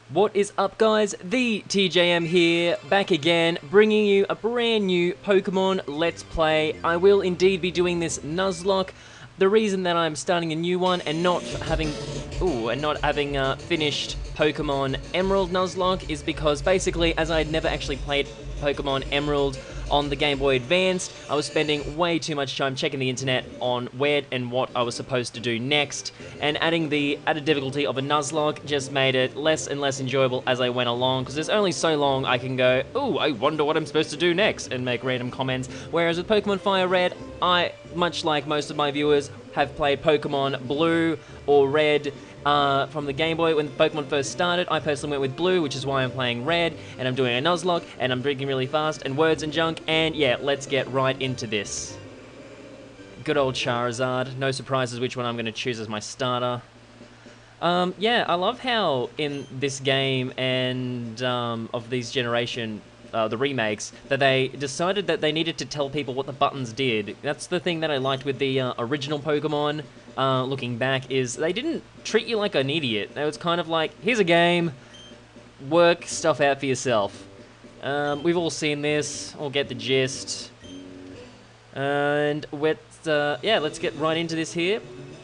What is up, guys? The TJM here, back again, bringing you a brand new Pokemon Let's Play. I will indeed be doing this Nuzlocke. The reason that I'm starting a new one and not having finished Pokemon Emerald Nuzlocke is because basically, as I had never actually played Pokemon Emerald on the Game Boy Advanced, I was spending way too much time checking the internet on where and what I was supposed to do next, and adding the added difficulty of a Nuzlocke just made it less and less enjoyable as I went along, because there's only so long I can go, "Ooh, I wonder what I'm supposed to do next," and make random comments, whereas with Pokemon FireRed, I, much like most of my viewers, have played Pokemon Blue or Red from the Game Boy when Pokemon first started. I personally went with Blue, which is why I'm playing Red, and I'm doing a Nuzlocke, and I'm drinking really fast, and words and junk, and yeah, let's get right into this. Good old Charizard. No surprises which one I'm going to choose as my starter. Yeah, I love how in this game and of these generation, the remakes, that they decided that they needed to tell people what the buttons did. That's the thing that I liked with the original Pokemon, looking back, is they didn't treat you like an idiot. It was kind of like, here's a game, work stuff out for yourself. We've all seen this, all get the gist. And yeah, let's get right into this here.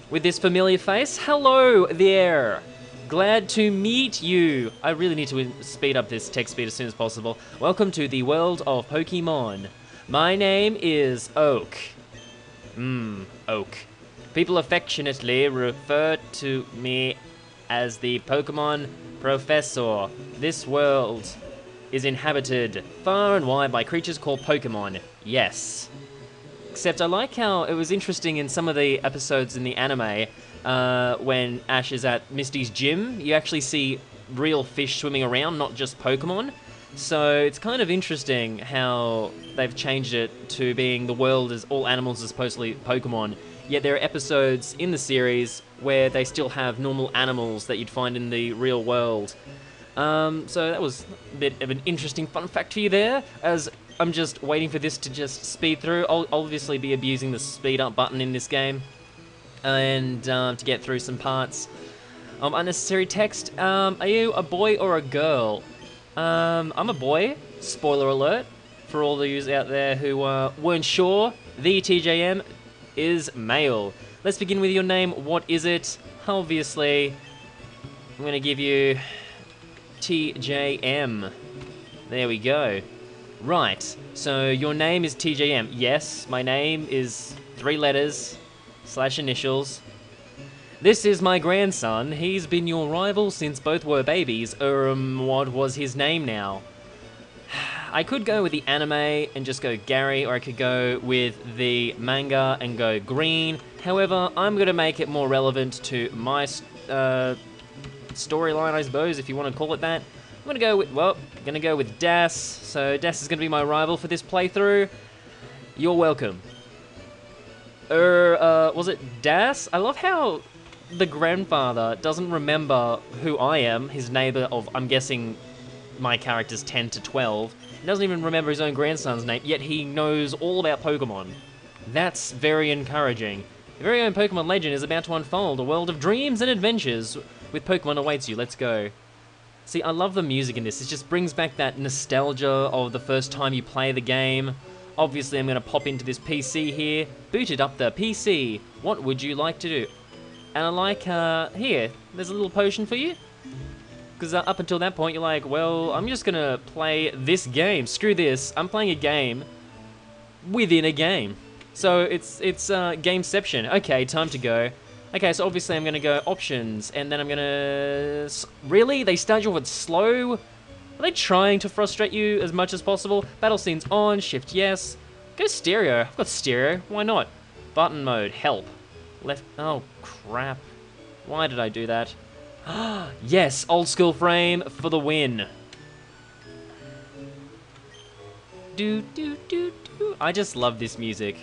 With this familiar face, hello there! Glad to meet you! I really need to speed up this text speed as soon as possible. Welcome to the world of Pokemon. My name is Oak. Oak. People affectionately refer to me as the Pokemon Professor. This world is inhabited far and wide by creatures called Pokemon. Yes. Except I like how it was interesting in some of the episodes in the anime, when Ash is at Misty's gym, you actually see real fish swimming around, not just Pokemon. So it's kind of interesting how they've changed it to being the world as all animals are supposedly Pokemon, yet there are episodes in the series where they still have normal animals that you'd find in the real world. So that was a bit of an interesting fun fact for you there, as I'm just waiting for this to just speed through. I'll obviously be abusing the speed up button in this game, and to get through some parts. Unnecessary text, are you a boy or a girl? I'm a boy, spoiler alert, for all of you out there who weren't sure, the TJM is male. Let's begin with your name. What is it? Obviously, I'm going to give you TJM. There we go. Right, so your name is TJM. Yes, my name is 3 letters / initials. This is my grandson. He's been your rival since both were babies. What was his name now? I could go with the anime and just go Gary, or I could go with the manga and go Green. However, I'm going to make it more relevant to my storyline, I suppose, if you want to call it that. I'm going to go with, well, I'm going to go with Das. So Das is going to be my rival for this playthrough. You're welcome. Was it Das? I love how the grandfather doesn't remember who I am, his neighbor of, I'm guessing, my character's 10 to 12. He doesn't even remember his own grandson's name, yet he knows all about Pokemon. That's very encouraging. Your very own Pokemon legend is about to unfold. A world of dreams and adventures with Pokemon awaits you. Let's go. See, I love the music in this. It just brings back that nostalgia of the first time you play the game. Obviously, I'm going to pop into this PC here. Booted up the PC. What would you like to do? And I like, here, there's a little potion for you. Because up until that point, you're like, well, I'm just going to play this game. Screw this. I'm playing a game within a game. So it's gameception. Okay, time to go. Okay, so obviously I'm going to go options, and then I'm going to... Really? They start you off with slow? Are they trying to frustrate you as much as possible? Battle scenes on, shift yes. Go stereo. I've got stereo. Why not? Button mode, help. Left... Oh, crap. Why did I do that? Yes, old school frame for the win. Do, do, do, do. I just love this music.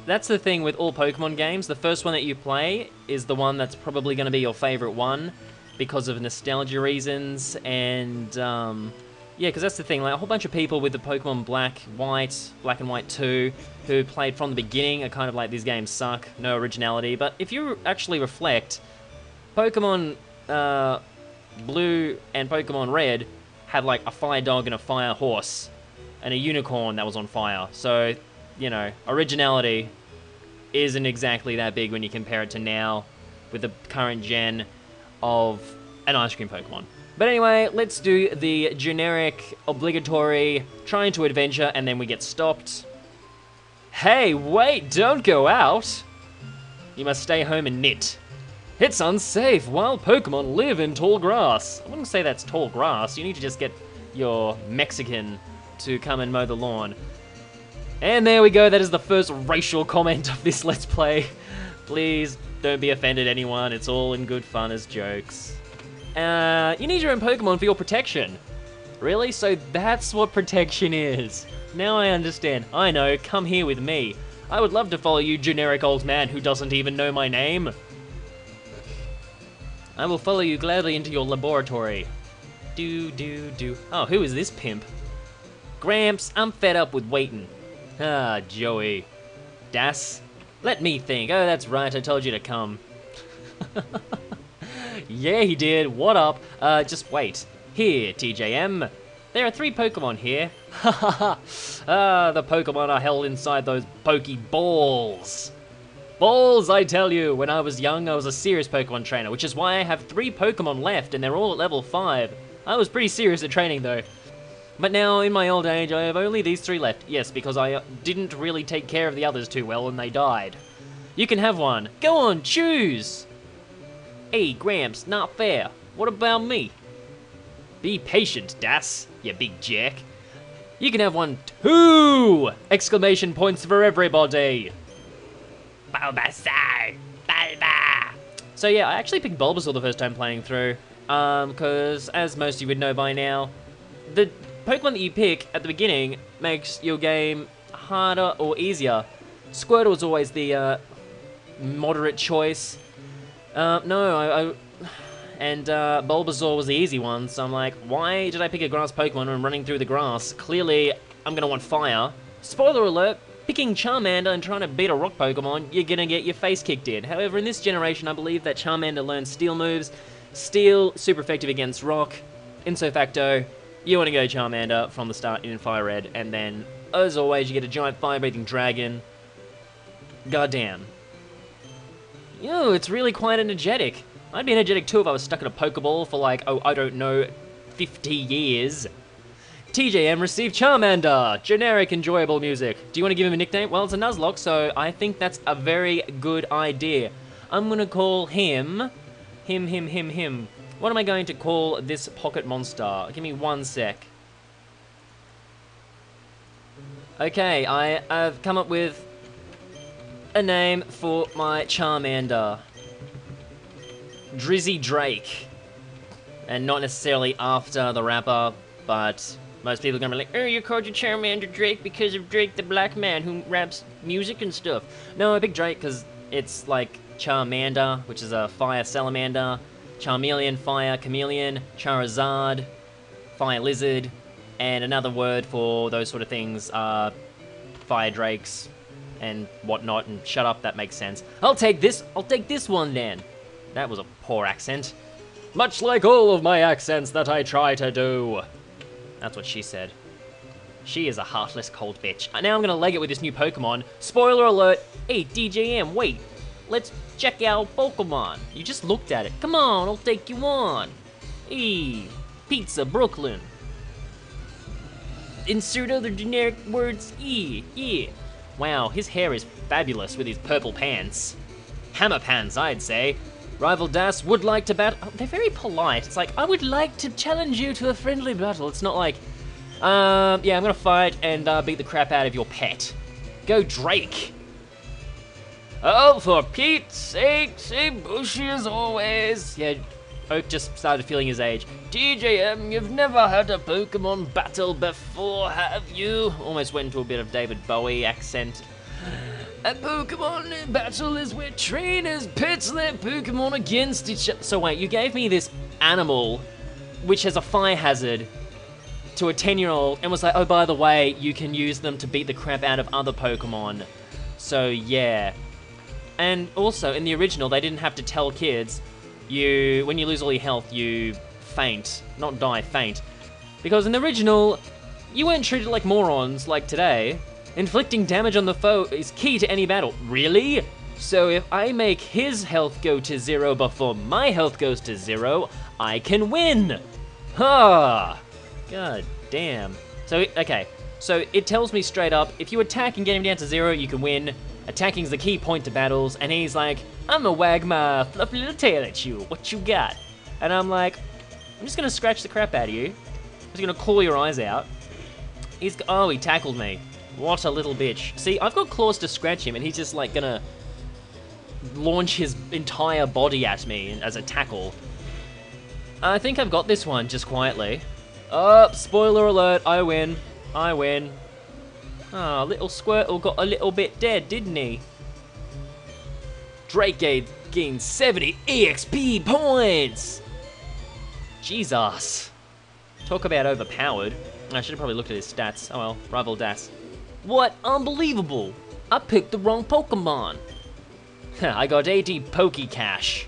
That's the thing with all Pokemon games. The first one that you play is the one that's probably going to be your favorite one because of nostalgia reasons, and yeah, because that's the thing. Like, a whole bunch of people with the Pokemon Black and White 2, who played from the beginning are kind of like, these games suck, no originality. But if you actually reflect, Pokemon Blue and Pokemon Red had like a fire dog and a fire horse and a unicorn that was on fire. So, you know, originality isn't exactly that big when you compare it to now with the current gen of an ice cream Pokemon. But anyway, let's do the generic, obligatory, trying to adventure, and then we get stopped. Hey, wait, don't go out! You must stay home and knit. It's unsafe. Wild Pokemon live in tall grass. I wouldn't say that's tall grass. You need to just get your Mexican to come and mow the lawn. And there we go. That is the first racial comment of this Let's Play. Please don't be offended, anyone. It's all in good fun as jokes. You need your own Pokemon for your protection. Really? So that's what protection is. Now I understand. I know. Come here with me. I would love to follow you, generic old man who doesn't even know my name. I will follow you gladly into your laboratory. Do. Oh, who is this pimp? Gramps, I'm fed up with waiting. Ah, Joey. Das? Let me think. Oh, that's right, I told you to come. Yeah, he did. What up? Just wait. Here, TJM. There are 3 Pokemon here. Ha. The Pokemon are held inside those Pokeballs. Balls, I tell you. When I was young, I was a serious Pokemon trainer, which is why I have 3 Pokemon left, and they're all at level 5. I was pretty serious at training, though. But now, in my old age, I have only these 3 left. Yes, because I didn't really take care of the others too well, and they died. You can have one. Go on, choose! Hey, Gramps, not fair. What about me? Be patient, Das, you big jack. You can have one too! Exclamation points for everybody! Bulbasaur! Bulba! So yeah, I actually picked Bulbasaur the first time playing through, because as most of you would know by now, the Pokemon that you pick at the beginning makes your game harder or easier. Squirtle was always the moderate choice. And Bulbasaur was the easy one, so I'm like, why did I pick a grass Pokemon when I'm running through the grass? Clearly, I'm gonna want fire. Spoiler alert, picking Charmander and trying to beat a rock Pokemon, you're gonna get your face kicked in. However, in this generation, I believe that Charmander learns steel moves. Steel, super effective against rock. Ipso facto, you want to go Charmander from the start in Fire Red, and then, as always, you get a giant fire-breathing dragon. Goddamn. Yo, it's really quite energetic. I'd be energetic too if I was stuck in a Pokeball for like, oh, I don't know, 50 years. TJM received Charmander. Generic, enjoyable music. Do you want to give him a nickname? Well, it's a Nuzlocke, so I think that's a very good idea. I'm gonna call him... Him. What am I going to call this pocket monster? Give me 1 sec. Okay, I've come up with a name for my Charmander. Drizzy Drake. And not necessarily after the rapper, but most people are gonna be like, oh, you called your Charmander Drake because of Drake the Black Man who raps music and stuff. No, I picked Drake because it's like Charmander, which is a fire salamander, Charmeleon, fire chameleon, Charizard, fire lizard, and another word for those sort of things are fire drakes and whatnot, and shut up, that makes sense. I'll take this one then. That was a poor accent. Much like all of my accents that I try to do. That's what she said. She is a heartless cold bitch. Now I'm gonna leg it with this new Pokemon. Spoiler alert. Hey, DJM, wait. Let's check out Pokemon. You just looked at it. Come on, I'll take you on. Hey, Pizza Brooklyn. Insert other generic words. Yeah. Wow, his hair is fabulous with his purple pants. Hammer pants, I'd say. Rival Das would like to battle. Oh, they're very polite. It's like, I would like to challenge you to a friendly battle. It's not like, yeah, I'm gonna fight and beat the crap out of your pet. Go Drake. Oh, for Pete's sake, stay bushy as always. Yeah, Oak just started feeling his age. TJM, you've never had a Pokemon battle before, have you? Almost went into a bit of David Bowie accent. A Pokemon battle is where trainers pit their Pokemon against each other. So wait, you gave me this animal, which has a fire hazard, to a 10-year-old, and was like, oh, by the way, you can use them to beat the crap out of other Pokemon. So yeah. And also, in the original, they didn't have to tell kids, when you lose all your health, you faint. Not die, faint. Because in the original, you weren't treated like morons like today. Inflicting damage on the foe is key to any battle. Really? So if I make his health go to 0 before my health goes to 0, I can win! Ha! God damn. So, okay. So it tells me straight up, if you attack and get him down to 0, you can win. Attacking's the key point to battles, and he's like, I'm gonna wag my fluffy little tail at you. What you got? And I'm like, I'm just gonna scratch the crap out of you. I'm just gonna claw your eyes out. Oh, he tackled me. What a little bitch. See, I've got claws to scratch him, and he's just like gonna launch his entire body at me as a tackle. I think I've got this one, just quietly. Oh, spoiler alert, I win. I win. Ah, little Squirtle got a little bit dead, didn't he? Drake gained 70 EXP points! Jesus. Talk about overpowered. I should have probably looked at his stats. Oh well, rival Das. What? Unbelievable! I picked the wrong Pokemon. I got 80 Pokecash.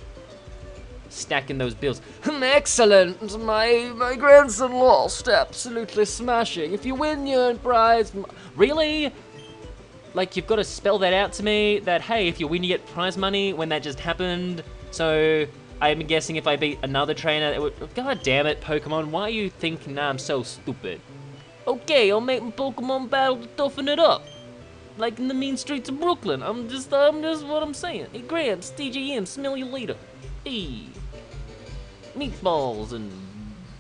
Stacking those bills. Excellent! My grandson lost. Absolutely smashing. If you win, you earn prize. Really? Like, you've got to spell that out to me, that, hey, if you win, you get prize money, when that just happened. So, I'm guessing if I beat another trainer, it would... God damn it, Pokemon, why are you thinking I'm so stupid? Okay, I'll make my Pokemon battle to toughen it up. Like in the mean streets of Brooklyn. I'm just what I'm saying. Hey, Gramps, DJM, smell you later. Hey. Meatballs and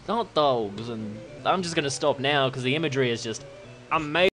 hot dogs, and I'm just gonna stop now because the imagery is just amazing.